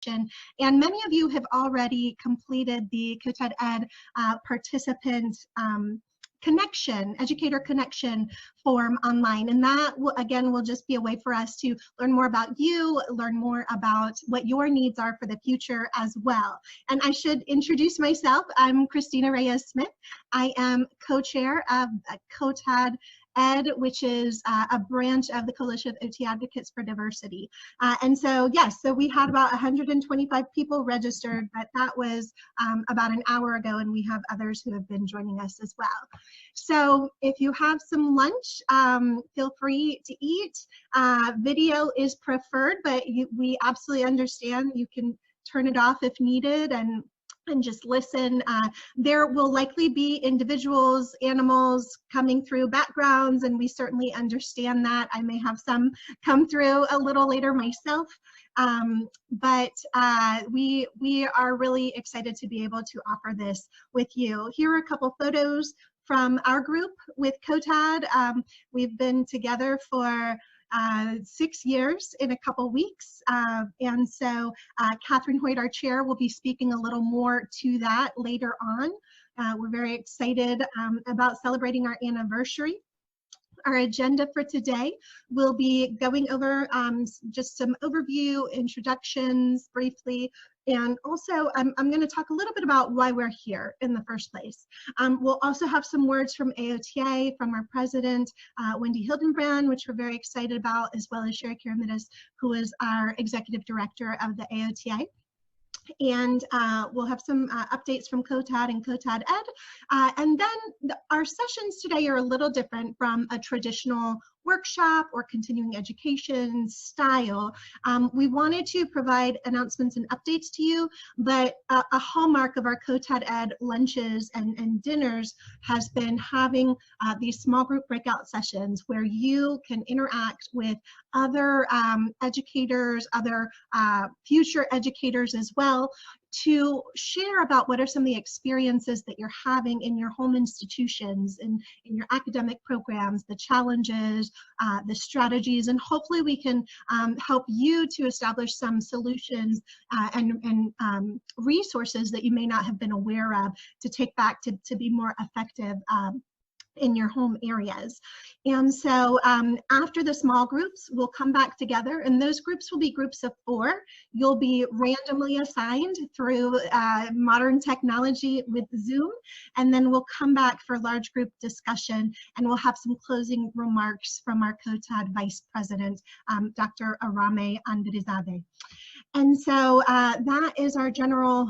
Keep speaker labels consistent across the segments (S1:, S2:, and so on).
S1: registration. And many of you have already completed the COTAD-ED participant educator connection form online. And that will, again, will just be a way for us to learn more about you, learn more about what your needs are for the future as well. And I should introduce myself. I'm Cristina Reyes Smith. I am co-chair of COTAD-ED, which is a branch of the Coalition of OT Advocates for Diversity. And so, yes, so we had about 125 people registered, but that was about an hour ago, and we have others who have been joining us as well. So if you have some lunch, feel free to eat. Video is preferred, but we absolutely understand. You can turn it off if needed and just listen. There will likely be individuals, animals coming through backgrounds, and we certainly understand that. I may have some come through a little later myself, but we are really excited to be able to offer this with you. Here are a couple photos from our group with COTAD. We've been together for 6 years in a couple weeks. And so Catherine Hoyt, our chair, will be speaking a little more to that later on. We're very excited about celebrating our anniversary. Our agenda for today will be going over just some overview, introductions briefly, and also I'm going to talk a little bit about why we're here in the first place. We'll also have some words from AOTA, from our president, Wendy Hildenbrand, which we're very excited about, as well as Sherry Karamittis, who is our executive director of the AOTA. And we'll have some updates from COTAD and COTAD-ED. And then our sessions today are a little different from a traditional workshop or continuing education style. We wanted to provide announcements and updates to you, but a hallmark of our COTAD-ED lunches and dinners has been having these small group breakout sessions where you can interact with other educators, other future educators as well, to share about what are some of the experiences that you're having in your home institutions and in your academic programs, the challenges, the strategies, and hopefully we can help you to establish some solutions and resources that you may not have been aware of to take back to be more effective in your home areas. And so after the small groups, we'll come back together, and those groups will be groups of 4. You'll be randomly assigned through modern technology with Zoom, and then we'll come back for large group discussion, and we'll have some closing remarks from our COTAD Vice President, Dr. Arame Andirizade. And so that is our general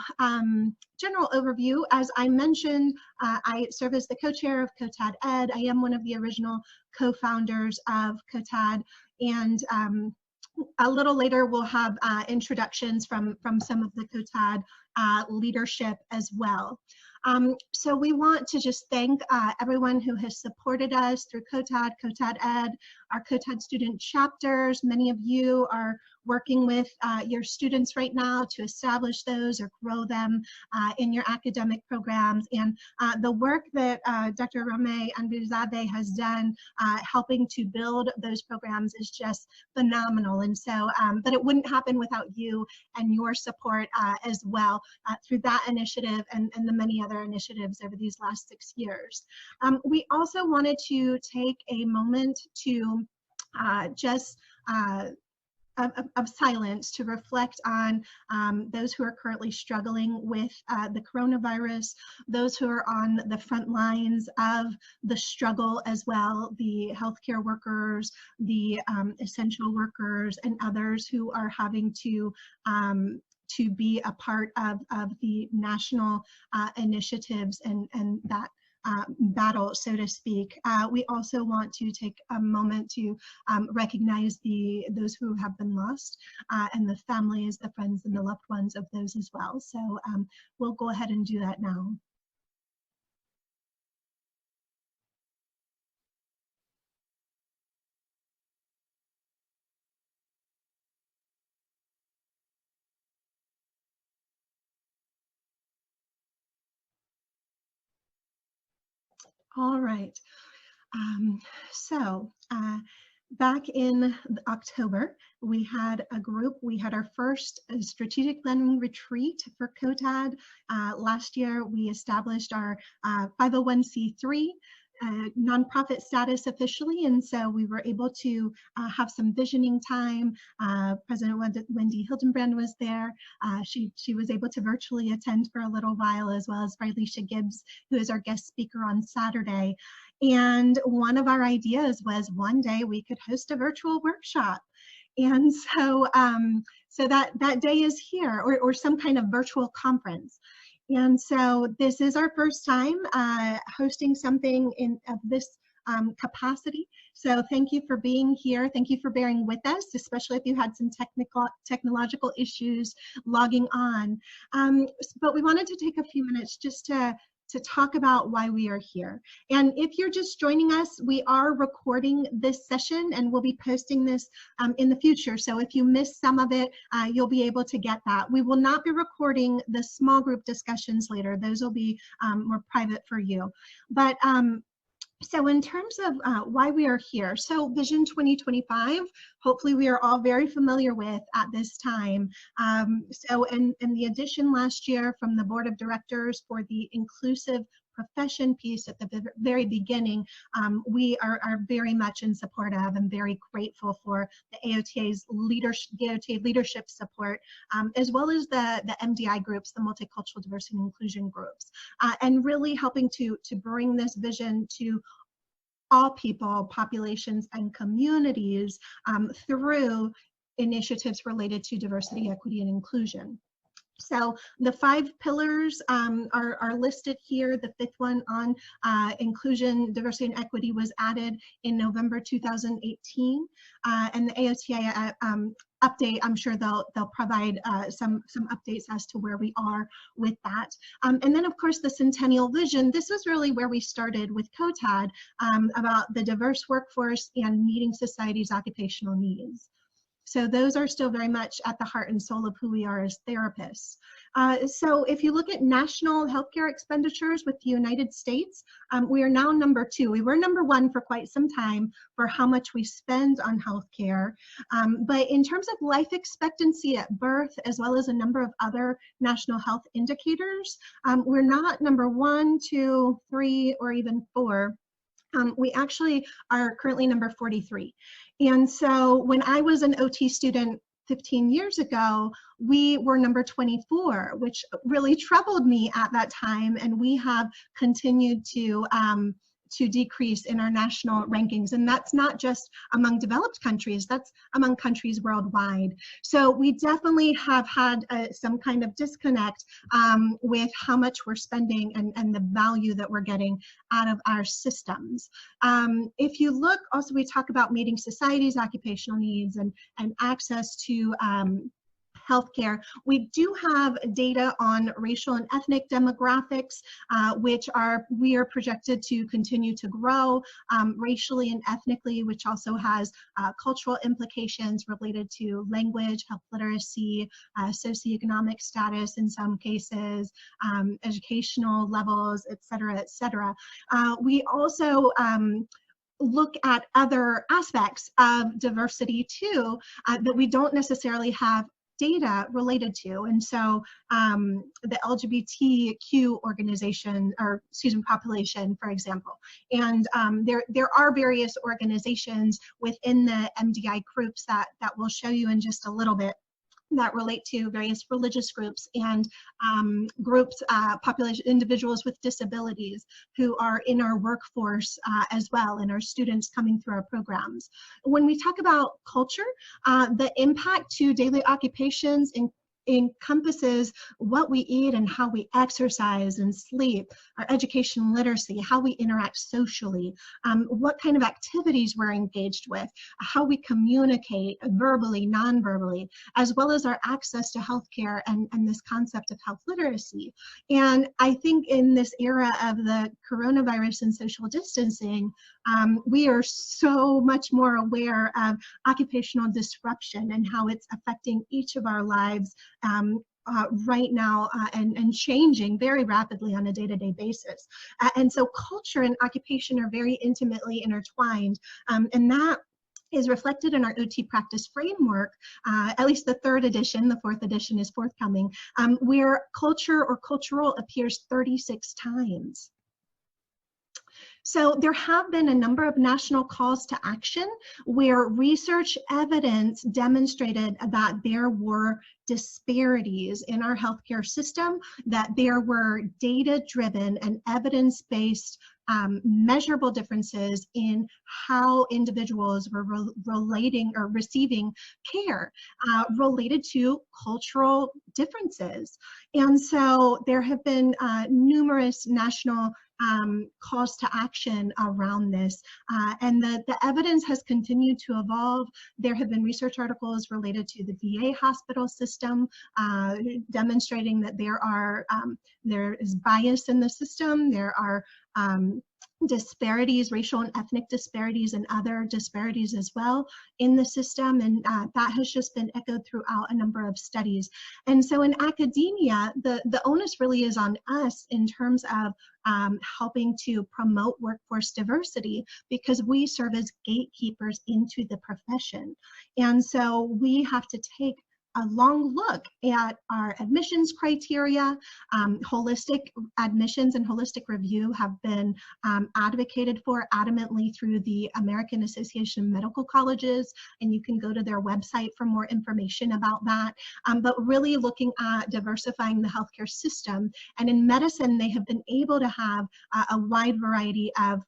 S1: overview. As I mentioned, I serve as the co-chair of COTAD-ED. I am one of the original co-founders of COTAD, and a little later we'll have introductions from some of the COTAD leadership as well. So we want to just thank everyone who has supported us through COTAD, COTAD-ED, our COTAD student chapters. Many of you are working with your students right now to establish those or grow them in your academic programs. And the work that Dr. Rame Andirizade has done helping to build those programs is just phenomenal. And so, but it wouldn't happen without you and your support as well through that initiative and the many other initiatives over these last 6 years. We also wanted to take a moment to of silence to reflect on those who are currently struggling with the coronavirus, those who are on the front lines of the struggle as well, the healthcare workers, the essential workers, and others who are having to be a part of the national initiatives and that battle, so to speak. We also want to take a moment to recognize those who have been lost and the families, the friends, and the loved ones of those as well. So we'll go ahead and do that now. All right. Back in October, we had a group, we had our first strategic planning retreat for COTAD. Last year, we established our 501c3 nonprofit status officially, and so we were able to have some visioning time. President Wendy Hildenbrand was there. She was able to virtually attend for a little while, as well as Rylisha Gibbs, who is our guest speaker on Saturday. And one of our ideas was one day we could host a virtual workshop. And so that day is here, or some kind of virtual conference. And so this is our first time hosting something of this capacity. So thank you for being here. Thank you for bearing with us, especially if you had some technological issues logging on. But we wanted to take a few minutes just to talk about why we are here. And if you're just joining us, we are recording this session and we'll be posting this in the future. So if you missed some of it, you'll be able to get that. We will not be recording the small group discussions later. Those will be more private for you. But so in terms of why we are here, so Vision 2025, hopefully we are all very familiar with at this time. So in the addition last year from the Board of Directors for the inclusive profession piece at the very beginning, we are very much in support of and very grateful for the AOTA's leadership support, as well as the MDI groups, the multicultural diversity and inclusion groups, and really helping to bring this vision to all people, populations, and communities through initiatives related to diversity, equity, and inclusion. So the 5 pillars are listed here. The 5th one on inclusion, diversity, and equity was added in November 2018. And the AOTA update, I'm sure they'll provide some updates as to where we are with that. And then of course the Centennial Vision, this was really where we started with COTAD about the diverse workforce and meeting society's occupational needs. So those are still very much at the heart and soul of who we are as therapists. So if you look at national healthcare expenditures with the United States, we are now number 2. We were number 1 for quite some time for how much we spend on healthcare. But in terms of life expectancy at birth, as well as a number of other national health indicators, we're not number 1, 2, 3, or even 4. We actually are currently number 43. And so when I was an OT student 15 years ago, we were number 24, which really troubled me at that time. And we have continued to decrease in our national rankings. And that's not just among developed countries, that's among countries worldwide. So we definitely have had some kind of disconnect with how much we're spending and the value that we're getting out of our systems. If you look, also we talk about meeting society's occupational needs and access to healthcare. We do have data on racial and ethnic demographics, which we are projected to continue to grow racially and ethnically, which also has cultural implications related to language, health literacy, socioeconomic status in some cases, educational levels, et cetera, et cetera. We also look at other aspects of diversity too that we don't necessarily have data related to. And so the LGBTQ organization, or excuse me, population, for example. And there are various organizations within the MDI groups that we'll show you in just a little bit that relate to various religious groups and groups, population, individuals with disabilities who are in our workforce as well, and our students coming through our programs. When we talk about culture, the impact to daily occupations encompasses what we eat and how we exercise and sleep, our education literacy, how we interact socially, what kind of activities we're engaged with, how we communicate verbally, non-verbally, as well as our access to healthcare and this concept of health literacy. And I think in this era of the coronavirus and social distancing, we are so much more aware of occupational disruption and how it's affecting each of our lives right now and changing very rapidly on a day-to-day basis. And so culture and occupation are very intimately intertwined, and that is reflected in our OT practice framework, at least the 3rd edition, the 4th edition is forthcoming, where culture or cultural appears 36 times. So there have been a number of national calls to action where research evidence demonstrated that there were disparities in our healthcare system, that there were data-driven and evidence-based measurable differences in how individuals were relating or receiving care related to cultural differences. And so there have been numerous national calls to action around this. And the evidence has continued to evolve. There have been research articles related to the VA hospital system demonstrating that there is bias in the system. There are disparities, racial and ethnic disparities, and other disparities as well in the system, and that has just been echoed throughout a number of studies. And so in academia, the onus really is on us in terms of helping to promote workforce diversity, because we serve as gatekeepers into the profession. And so we have to take a long look at our admissions criteria. Holistic admissions and holistic review have been advocated for adamantly through the American Association of Medical Colleges, and you can go to their website for more information about that. But really looking at diversifying the healthcare system. And in medicine, they have been able to have a wide variety of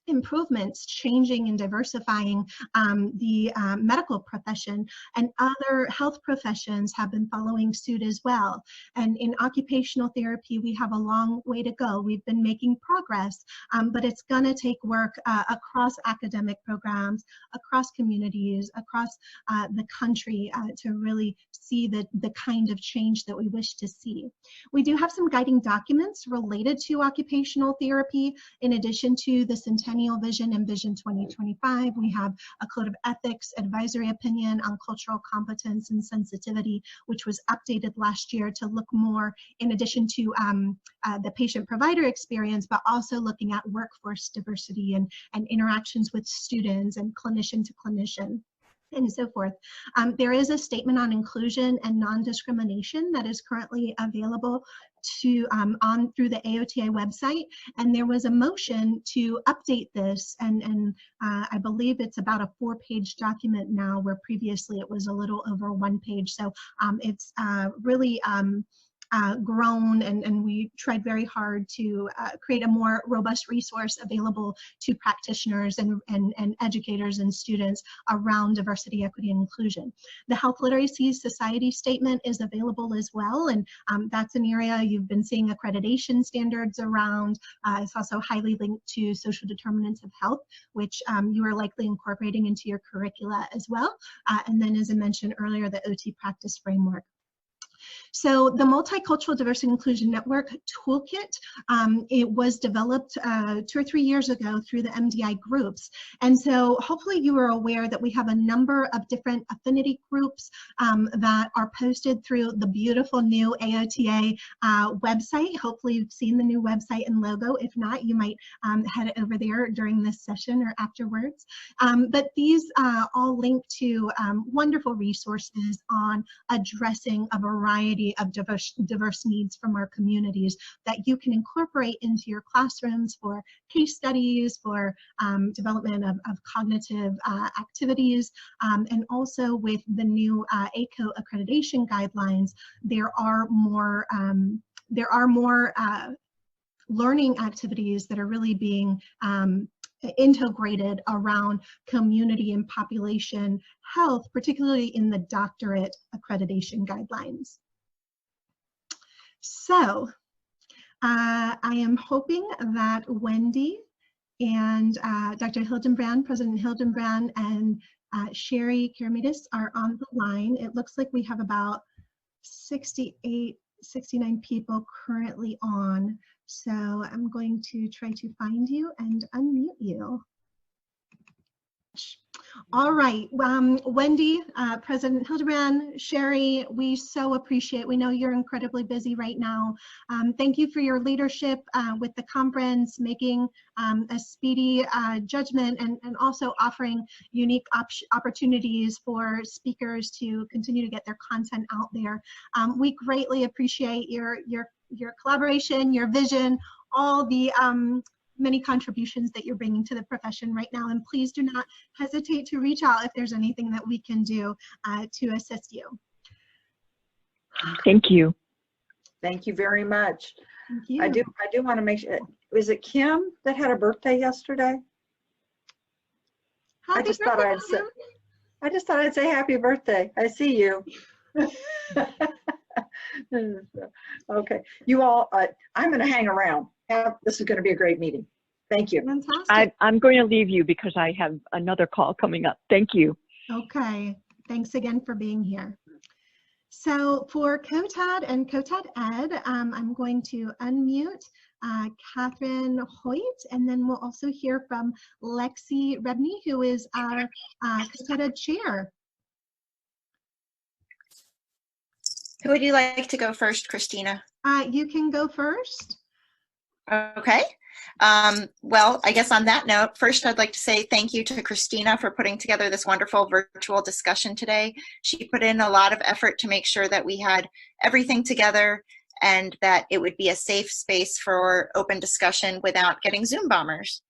S1: improvements, changing and diversifying the medical profession, and other health professions have been following suit as well. And in occupational therapy, we have a long way to go. We've been making progress, but it's going to take work across academic programs, across communities, across the country to really see the kind of change that we wish to see. We do have some guiding documents related to occupational therapy. In addition to the Centennial Vision and Vision 2025, we have a Code of Ethics advisory opinion on cultural competence and sensitivity, which was updated last year to look more, in addition to the patient-provider experience, but also looking at workforce diversity and interactions with students and clinician to clinician, and so forth. There is a statement on inclusion and non-discrimination that is currently available through the AOTA website, and there was a motion to update this, and I believe it's about a 4-page document now, where previously it was a little over 1 page. So it's really grown, and we tried very hard to create a more robust resource available to practitioners and educators and students around diversity, equity, and inclusion. The Health Literacy Society statement is available as well, and that's an area you've been seeing accreditation standards around. It's also highly linked to social determinants of health, which you are likely incorporating into your curricula as well. And then, as I mentioned earlier, the OT practice framework. So the Multicultural Diversity and Inclusion Network Toolkit, it was developed 2 or 3 years ago through the MDI groups. And so hopefully you are aware that we have a number of different affinity groups that are posted through the beautiful new AOTA website. Hopefully you've seen the new website and logo. If not, you might head over there during this session or afterwards. But these all link to wonderful resources on addressing a variety of diverse needs from our communities that you can incorporate into your classrooms for case studies, for development of cognitive activities, and also with the new ACO accreditation guidelines, there are more learning activities that are really being integrated around community and population health, particularly in the doctorate accreditation guidelines. So I am hoping that Wendy and Dr. Hildenbrand, President Hildenbrand, and Sherry Keramidas are on the line. It looks like we have about 68, 69 people currently on. So I'm going to try to find you and unmute you. All right, Wendy, President Hildebrand, Sherry, we so appreciate, we know you're incredibly busy right now. Thank you for your leadership with the conference, making a speedy judgment and also offering unique opportunities for speakers to continue to get their content out there. We greatly appreciate your collaboration, your vision, all the many contributions that you're bringing to the profession right now. And please do not hesitate to reach out if there's anything that we can do to assist you.
S2: Thank you.
S3: Thank you very much.
S1: Thank you.
S3: I do want to make sure, was it Kim that had a birthday yesterday?
S1: Happy
S3: just thought I'd say happy birthday. I see you. Okay, you all, I'm going to hang around. This is going to be a great meeting. Thank you.
S1: Fantastic.
S2: I'm going to leave you because I have another call coming up. Thank you.
S1: Okay, thanks again for being here. So for COTAD and COTAD-ED, I'm going to unmute Catherine Hoyt, and then we'll also hear from Lexi Rebney, who is our COTAD-ED chair.
S4: Who would you like to go first, Christina?
S1: You can go first.
S4: Okay. Well, I guess on that note, first I'd like to say thank you to Cristina for putting together this wonderful virtual discussion today. She put in a lot of effort to make sure that we had everything together and that it would be a safe space for open discussion without getting Zoom bombers.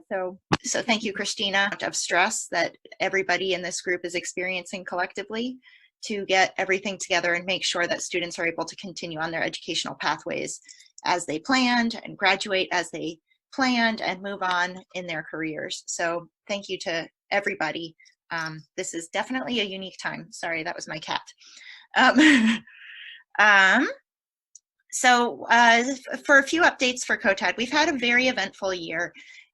S4: So thank you, Cristina, of stress that everybody in this group is experiencing collectively to get everything together and make sure that students are able to continue on their educational pathways as they planned and graduate as they planned and move on in their careers. So thank you to everybody. This is definitely a unique time. Sorry, that was my cat. So for a few updates for COTAD, we've had a very eventful year.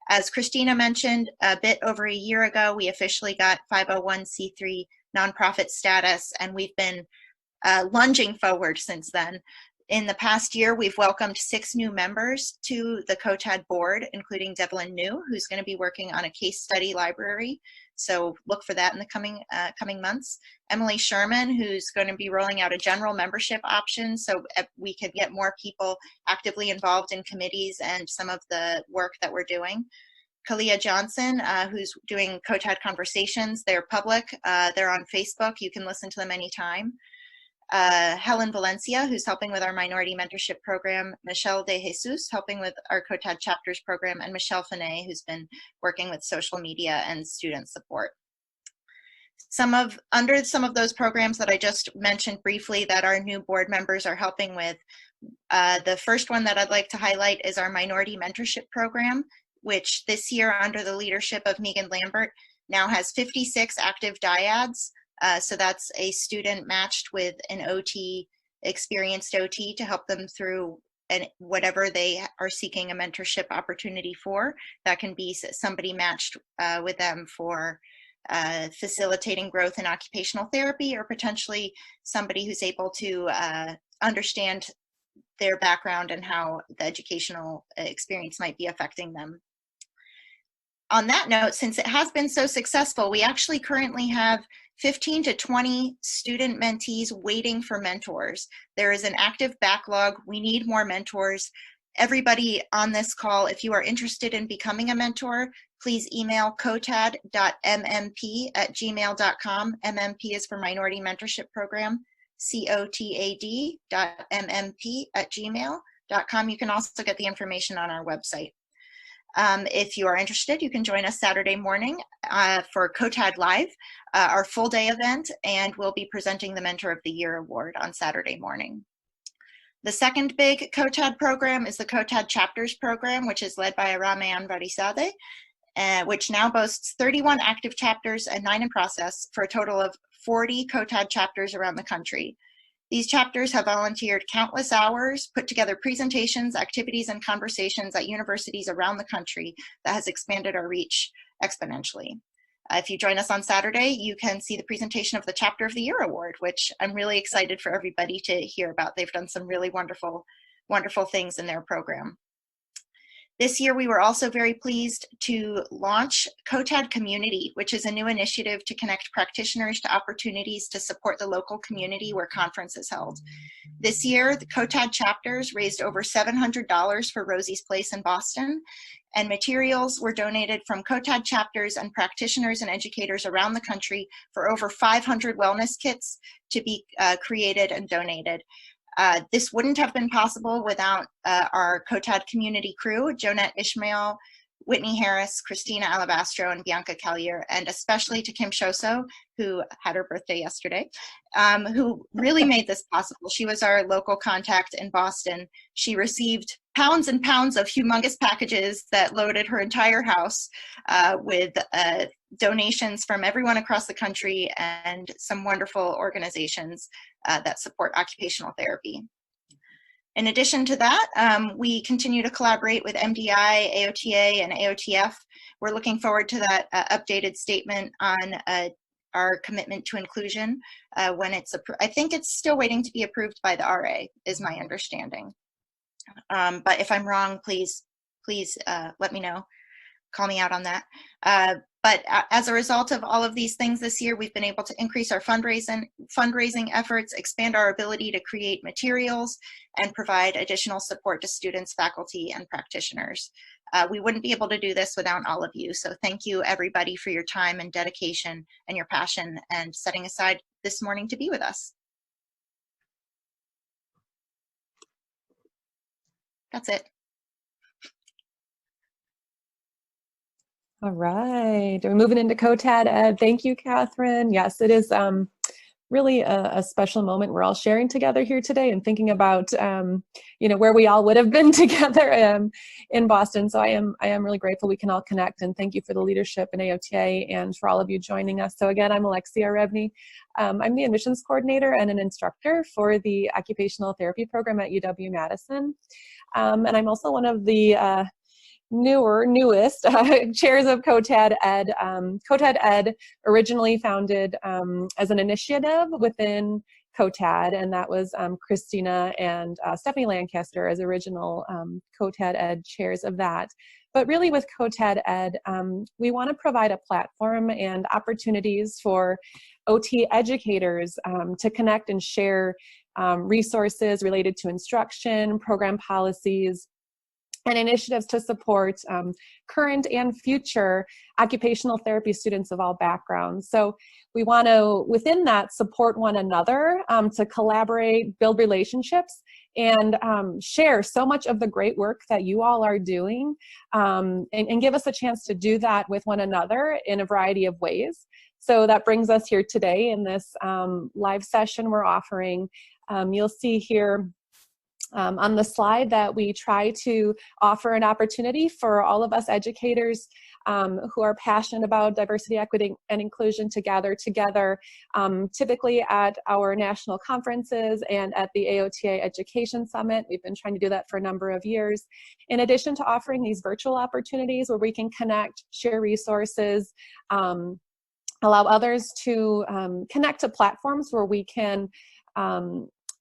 S4: As Cristina mentioned, a bit over a year ago, we officially got 501c3 nonprofit status, and we've been lunging forward since then. In the past year, we've welcomed 6 new members to the COTAD board, including Devlin New, who's going to be working on a case study library. So look for that in the coming months. Emily Sherman, who's going to be rolling out a general membership option so we can get more people actively involved in committees and some of the work that we're doing. Kalia Johnson, who's doing COTAD Conversations. They're public. They're on Facebook. You can listen to them anytime. Helen Valencia, who's helping with our minority mentorship program, Michelle De Jesus, helping with our COTAD chapters program, and Michelle Finet, who's been working with social media and student support. Under some of those programs that I just mentioned briefly that our new board members are helping with, the first one that I'd like to highlight is our minority mentorship program, which this year under the leadership of Megan Lambert now has 56 active dyads. So that's a student matched with an OT, experienced OT, to help them through whatever they are seeking a mentorship opportunity for. That can be somebody matched with them for facilitating growth in occupational therapy, or potentially somebody who's able to understand their background and how the educational experience might be affecting them. On that note, since it has been so successful, we actually currently have 15 to 20 student mentees waiting for mentors. There is an active backlog. We need more mentors. Everybody on this call, if you are interested in becoming a mentor, please email cotad.mmp@gmail.com. MMP is for Minority Mentorship Program, cotad.mmp@gmail.com. You can also get the information on our website. If you are interested, you can join us Saturday morning for COTAD Live, our full day event, and we'll be presenting the Mentor of the Year Award on Saturday morning. The second big COTAD program is the COTAD Chapters program, which is led by Arame Anvarizadeh, which now boasts 31 active chapters and 9 in process for a total of 40 COTAD chapters around the country. These chapters have volunteered countless hours, put together presentations, activities, and conversations at universities around the country that has expanded our reach exponentially. If you join us on Saturday, you can see the presentation of the Chapter of the Year Award, which I'm really excited for everybody to hear about. They've done some really wonderful, wonderful things in their program. This year, we were also very pleased to launch COTAD Community, which is a new initiative to connect practitioners to opportunities to support the local community where conference is held. This year, the COTAD chapters raised over $700 for Rosie's Place in Boston, and materials were donated from COTAD chapters and practitioners and educators around the country for over 500 wellness kits to be created and donated. This wouldn't have been possible without our COTAD community crew, Jonette Ishmael, Whitney Harris, Christina Alabastro, and Bianca Callier, and especially to Kim Shoso, who had her birthday yesterday, who really made this possible. She was our local contact in Boston. She received pounds and pounds of humongous packages that loaded her entire house with donations from everyone across the country and some wonderful organizations that support occupational therapy. In addition to that, we continue to collaborate with MDI, AOTA, and AOTF. We're looking forward to that updated statement on our commitment to inclusion when it's approved. I think it's still waiting to be approved by the RA, is my understanding. But if I'm wrong, please let me know. Call me out on that. But as a result of all of these things this year, we've been able to increase our fundraising efforts, expand our ability to create materials, and provide additional support to students, faculty, and practitioners. We wouldn't be able to do this without all of you. So thank you, everybody, for your time and dedication and your passion and setting aside this morning to be with us. That's it.
S5: All right, we're moving into COTAD-ED. Thank you, Catherine. Yes, it is really a special moment. We're all sharing together here today and thinking about, you know, where we all would have been together in Boston. So I am really grateful we can all connect, and thank you for the leadership in AOTA and for all of you joining us. So again, I'm Alexia Revny. I'm the admissions coordinator and an instructor for the occupational therapy program at UW-Madison. And I'm also one of the newest chairs of COTAD-ED. COTAD-ED originally founded as an initiative within COTAD, and that was Christina and Stephanie Lancaster as original COTAD-ED chairs of that. But really with COTAD-ED, we want to provide a platform and opportunities for OT educators to connect and share resources related to instruction, program policies, and initiatives to support current and future occupational therapy students of all backgrounds. So we want to, within that, support one another to collaborate, build relationships, and share so much of the great work that you all are doing, and give us a chance to do that with one another in a variety of ways. So that brings us here today in this live session we're offering. You'll see here on the slide that we try to offer an opportunity for all of us educators who are passionate about diversity, equity, and inclusion to gather together, typically at our national conferences and at the AOTA Education Summit. We've been trying to do that for a number of years. In addition to offering these virtual opportunities where we can connect, share resources, allow others to connect to platforms where we can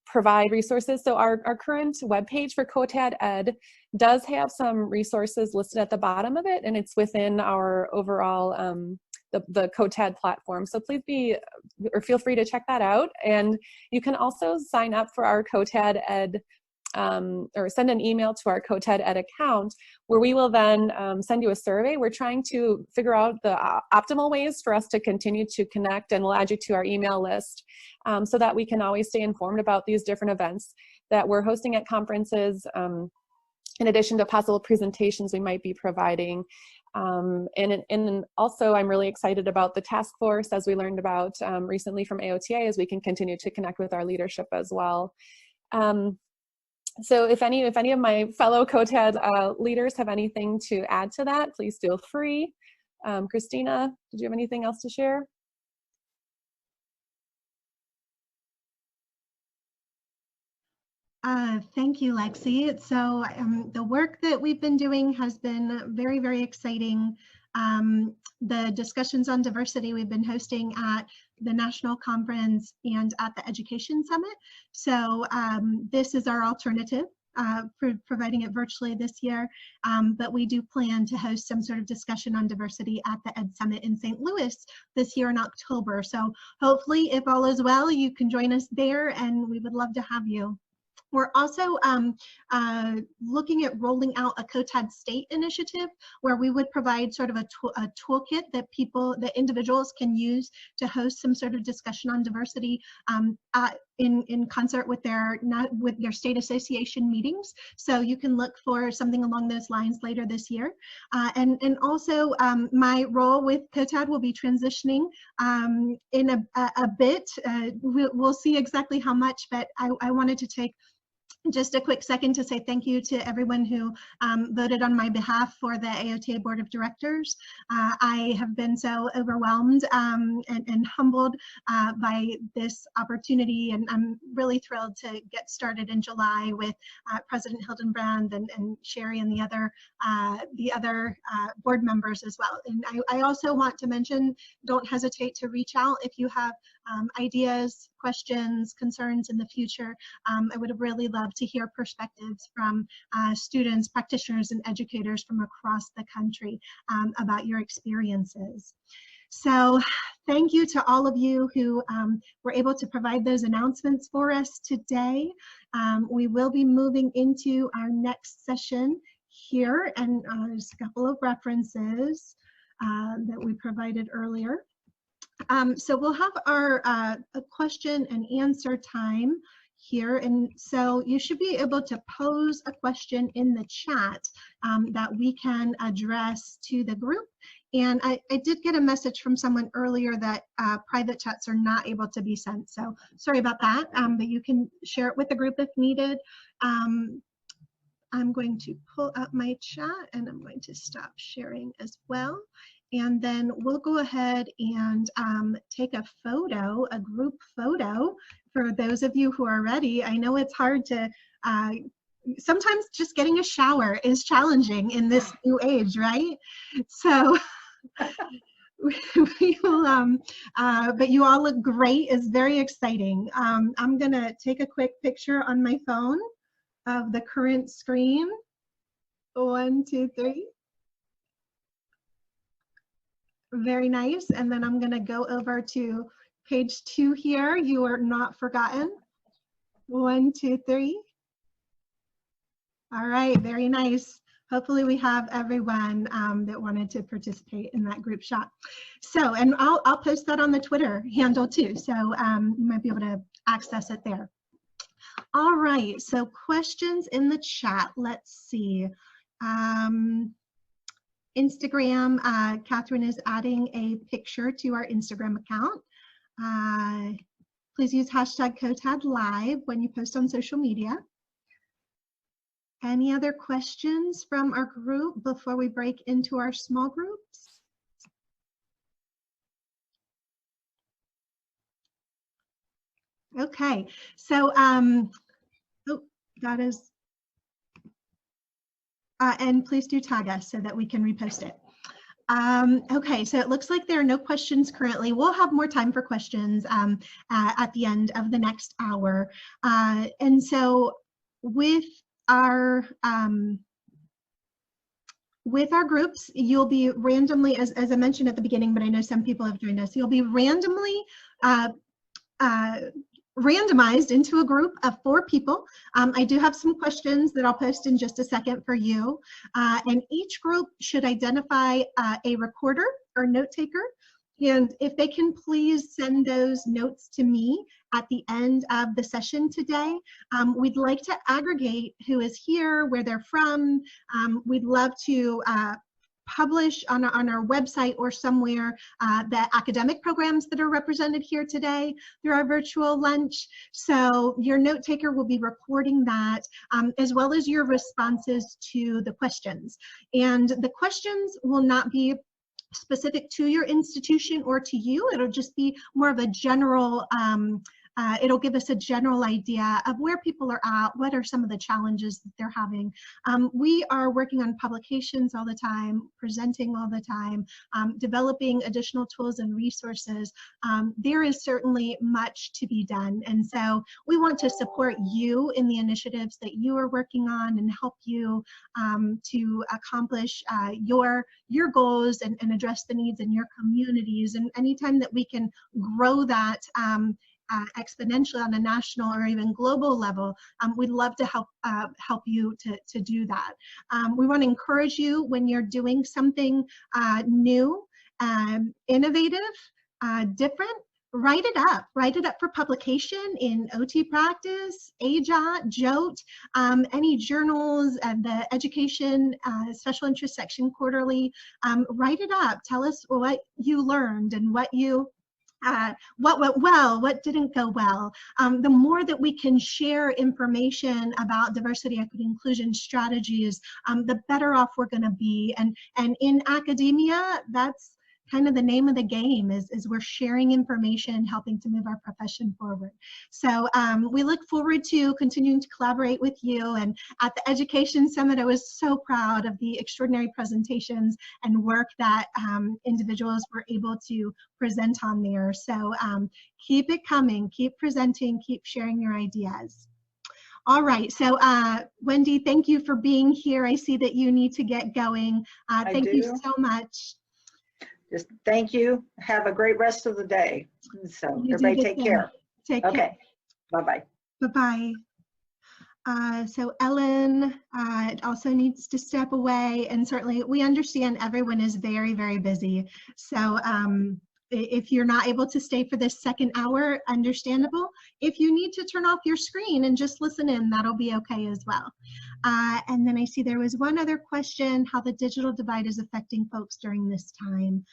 S5: provide resources. So our current webpage for COTAD-ED does have some resources listed at the bottom of it, and it's within our overall, the COTAD platform. So please feel free to check that out. And you can also sign up for our COTAD-ED or send an email to our COTAD-ED account, where we will then send you a survey. We're trying to figure out the optimal ways for us to continue to connect, and we'll add you to our email list so that we can always stay informed about these different events that we're hosting at conferences, in addition to possible presentations we might be providing. And also, I'm really excited about the task force, as we learned about recently from AOTA, as we can continue to connect with our leadership as well. So if any of my fellow COTAD leaders have anything to add to that, please feel free. Christina, did you have anything else to share?
S1: Thank you, Lexi. So the work that we've been doing has been very, very exciting. The discussions on diversity we've been hosting at the National Conference and at the Education Summit. So this is our alternative providing it virtually this year, but we do plan to host some sort of discussion on diversity at the Ed Summit in St. Louis this year in October. So hopefully, if all is well, you can join us there, and we would love to have you. We're also looking at rolling out a COTAD state initiative where we would provide sort of a toolkit that individuals can use to host some sort of discussion on diversity in concert with their state association meetings. So you can look for something along those lines later this year. And also my role with COTAD will be transitioning in a bit. We'll see exactly how much, but I wanted to take just a quick second to say thank you to everyone who voted on my behalf for the AOTA Board of Directors. I have been so overwhelmed and humbled by this opportunity, and I'm really thrilled to get started in July with President Hildenbrand and Sherry and the other board members as well. And I also want to mention, don't hesitate to reach out if you have ideas, questions, concerns in the future. I would have really loved to hear perspectives from students, practitioners, and educators from across the country about your experiences. So thank you to all of you who were able to provide those announcements for us today. We will be moving into our next session here, and there's a couple of references that we provided earlier. So we'll have our a question and answer time here, and so you should be able to pose a question in the chat that we can address to the group. And I did get a message from someone earlier that private chats are not able to be sent, so sorry about that, but you can share it with the group if needed. I'm going to pull up my chat and I'm going to stop sharing as well. And then we'll go ahead and take a photo, a group photo, for those of you who are ready. I know it's hard to, sometimes just getting a shower is challenging in this new age, right? So we will, but you all look great. It's very exciting. I'm gonna take a quick picture on my phone of the current screen. 1, 2, 3. Very nice. And then I'm going to go over to page 2 here. You are not forgotten. 1, 2, 3. All right, very nice. Hopefully we have everyone that wanted to participate in that group shot. So, and I'll post that on the Twitter handle too. So you might be able to access it there. All right, so questions in the chat. Let's see. Instagram, Catherine is adding a picture to our Instagram account. Please use hashtag COTAD Live when you post on social media. Any other questions from our group before we break into our small groups? Okay, so, oh, that is, and please do tag us so that we can repost it. Okay, so it looks like there are no questions currently. We'll have more time for questions at the end of the next hour. And so with our groups, you'll be randomly, as I mentioned at the beginning, but I know some people have joined us, you'll be randomly randomized into a group of 4 people. I do have some questions that I'll post in just a second for you. And each group should identify a recorder or note taker. And if they can please send those notes to me at the end of the session today. We'd like to aggregate who is here, where they're from. We'd love to publish on our website or somewhere the academic programs that are represented here today through our virtual lunch. So your note taker will be recording that, as well as your responses to the questions. And the questions will not be specific to your institution or to you. It'll just be more of a general it'll give us a general idea of where people are at, what are some of the challenges that they're having. We are working on publications all the time, presenting all the time, developing additional tools and resources. There is certainly much to be done. And so we want to support you in the initiatives that you are working on and help you to accomplish your goals and address the needs in your communities. And anytime that we can grow that exponentially on a national or even global level, we'd love to help you to do that. We want to encourage you when you're doing something new, innovative, different. Write it up for publication in OT Practice, AJOT, JOT, any journals, the Education Special Interest Section Quarterly. Write it up. Tell us what you learned and what went well, what didn't go well. The more that we can share information about diversity, equity, inclusion strategies, the better off we're going to be. And in academia, that's kind of the name of the game, is we're sharing information, helping to move our profession forward. So we look forward to continuing to collaborate with you. And at the Education Summit, I was so proud of the extraordinary presentations and work that individuals were able to present on there. So keep it coming, keep presenting, keep sharing your ideas. All right, so Wendy, thank you for being here. I see that you need to get going. Thank you so much.
S3: Just thank you. Have a great rest of the day. So everybody take care.
S1: Take care.
S3: Okay. Bye-bye.
S1: Bye-bye. So Ellen also needs to step away, and certainly we understand everyone is very, very busy. So if you're not able to stay for this second hour, understandable. If you need to turn off your screen and just listen in, that'll be okay as well. And then I see there was one other question, how the digital divide is affecting folks during this time,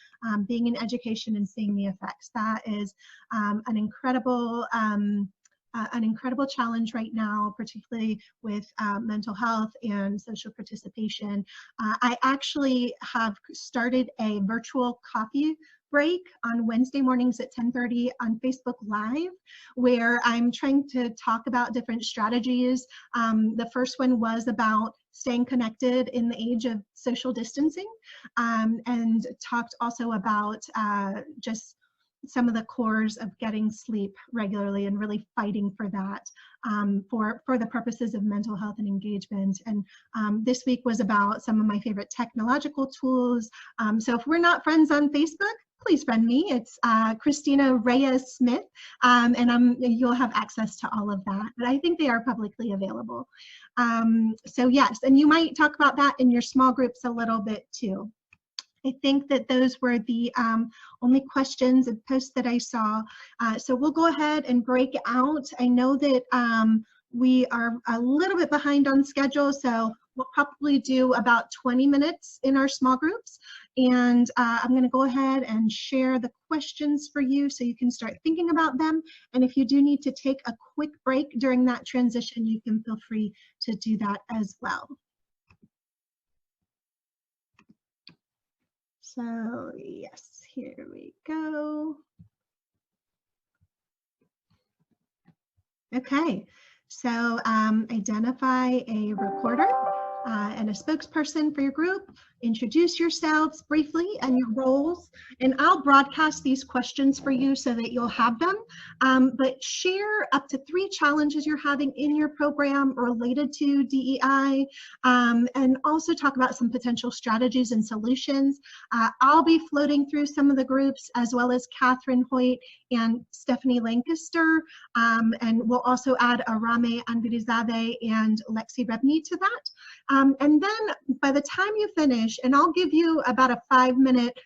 S1: being in education and seeing the effects. That is an incredible challenge right now, particularly with mental health and social participation. I actually have started a virtual coffee break on Wednesday mornings at 10:30 on Facebook Live, where I'm trying to talk about different strategies. The first one was about staying connected in the age of social distancing, and talked also about just some of the cores of getting sleep regularly and really fighting for that for the purposes of mental health and engagement. And this week was about some of my favorite technological tools. So if we're not friends on Facebook, please friend me. It's Cristina Reyes Smith, and you'll have access to all of that. But I think they are publicly available. So yes, and you might talk about that in your small groups a little bit too. I think that those were the only questions and posts that I saw. So we'll go ahead and break out. I know that we are a little bit behind on schedule, so we'll probably do about 20 minutes in our small groups. And I'm going to go ahead and share the questions for you so you can start thinking about them. And if you do need to take a quick break during that transition, you can feel free to do that as well. So yes, here we go. Okay, so identify a reporter and a spokesperson for your group. Introduce yourselves briefly and your roles, and I'll broadcast these questions for you so that you'll have them. But share up to 3 challenges you're having in your program related to DEI, and also talk about some potential strategies and solutions. I'll be floating through some of the groups, as well as Catherine Hoyt and Stephanie Lancaster, and we'll also add Arame Anvirizade and Lexi Rebney to that. And then by the time you finish, and I'll give you about a 5-minute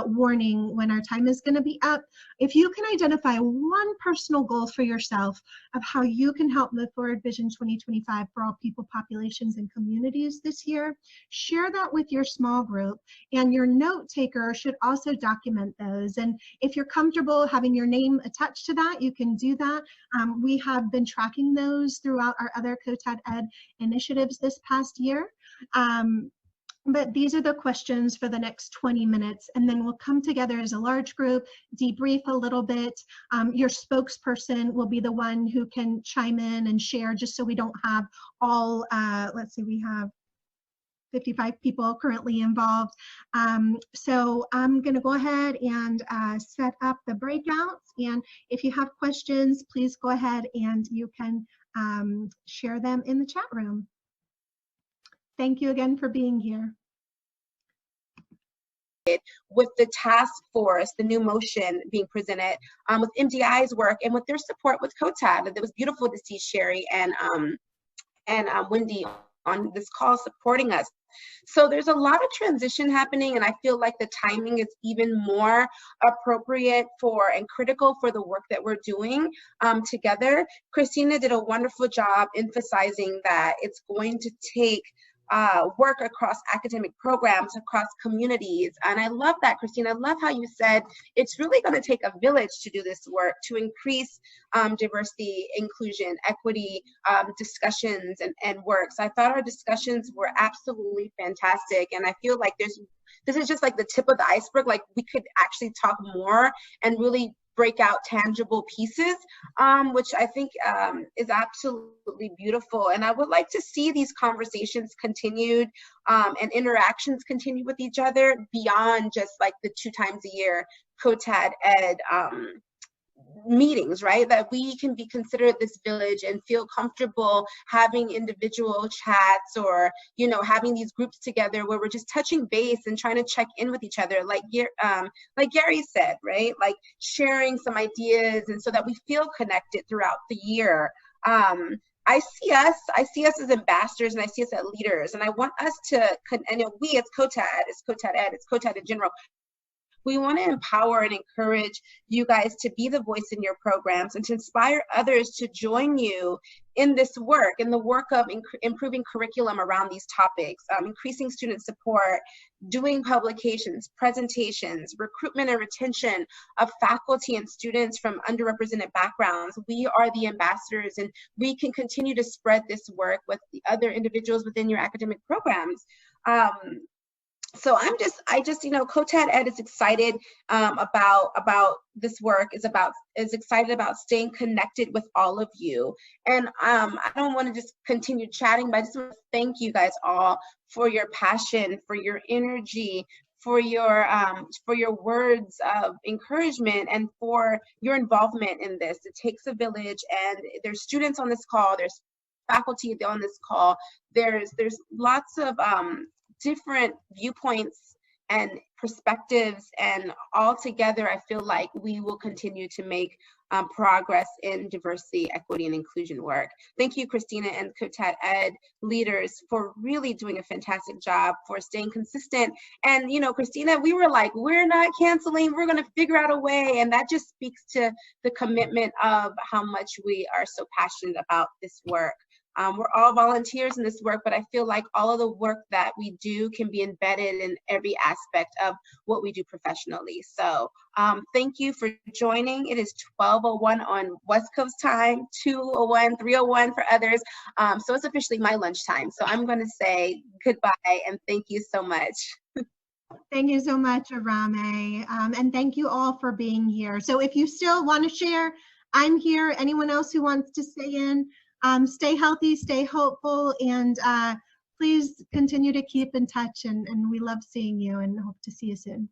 S1: warning when our time is going to be up. If you can identify one personal goal for yourself of how you can help move forward Vision 2025 for all people, populations, and communities this year, share that with your small group, and your note taker should also document those. And if you're comfortable having your name attached to that, you can do that. We have been tracking those throughout our other COTAD-ED initiatives this past year. But these are the questions for the next 20 minutes, and then we'll come together as a large group, debrief a little bit. Your spokesperson will be the one who can chime in and share, just so we don't have all, let's see, we have 55 people currently involved. So I'm going to go ahead and set up the breakouts. And if you have questions, please go ahead and you can share them in the chat room. Thank you again for being here.
S6: With the task force, the new motion being presented, with MDI's work and with their support with COTAD. It was beautiful to see Sherry and Wendy on this call supporting us. So there's a lot of transition happening, and I feel like the timing is even more appropriate for and critical for the work that we're doing together. Cristina did a wonderful job emphasizing that it's going to take work across academic programs, across communities. And I love that, Cristina. I love how you said it's really going to take a village to do this work, to increase diversity, inclusion, equity discussions and works. I thought our discussions were absolutely fantastic. And I feel like this is just like the tip of the iceberg. Like, we could actually talk more and really break out tangible pieces, which I think is absolutely beautiful. And I would like to see these conversations continued and interactions continue with each other beyond just like the 2 times a year COTAD-ED meetings, right? That we can be considered this village and feel comfortable having individual chats, or, you know, having these groups together where we're just touching base and trying to check in with each other, like Gary said, right? Like sharing some ideas, and so that we feel connected throughout the year. I see us as ambassadors, and I see us as leaders, and I want us to, and we as COTAD, it's COTAD-ED, it's COTAD in general, we want to empower and encourage you guys to be the voice in your programs and to inspire others to join you in this work, in the work of improving curriculum around these topics, increasing student support, doing publications, presentations, recruitment and retention of faculty and students from underrepresented backgrounds. We are the ambassadors, and we can continue to spread this work with the other individuals within your academic programs. So I just, you know, COTAD-ED is excited about this work, is excited about staying connected with all of you. And I don't want to just continue chatting, but I just want to thank you guys all for your passion, for your energy, for your words of encouragement, and for your involvement in this. It takes a village, and there's students on this call, there's faculty on this call, there's lots of different viewpoints and perspectives, and all together I feel like we will continue to make progress in diversity, equity, and inclusion work. Thank you, Cristina and COTAD-ED leaders, for really doing a fantastic job, for staying consistent. And, you know, Cristina, we were like, we're not canceling, we're going to figure out a way. And that just speaks to the commitment of how much we are so passionate about this work. We're all volunteers in this work, but I feel like all of the work that we do can be embedded in every aspect of what we do professionally. So thank you for joining. It is 12:01 on West Coast time, 2:01, 3:01 for others. So it's officially my lunchtime. So I'm going to say goodbye and thank you so much.
S1: Thank you so much, Arame. And thank you all for being here. So if you still want to share, I'm here. Anyone else who wants to stay in, stay healthy, stay hopeful, and please continue to keep in touch. And we love seeing you and hope to see you soon.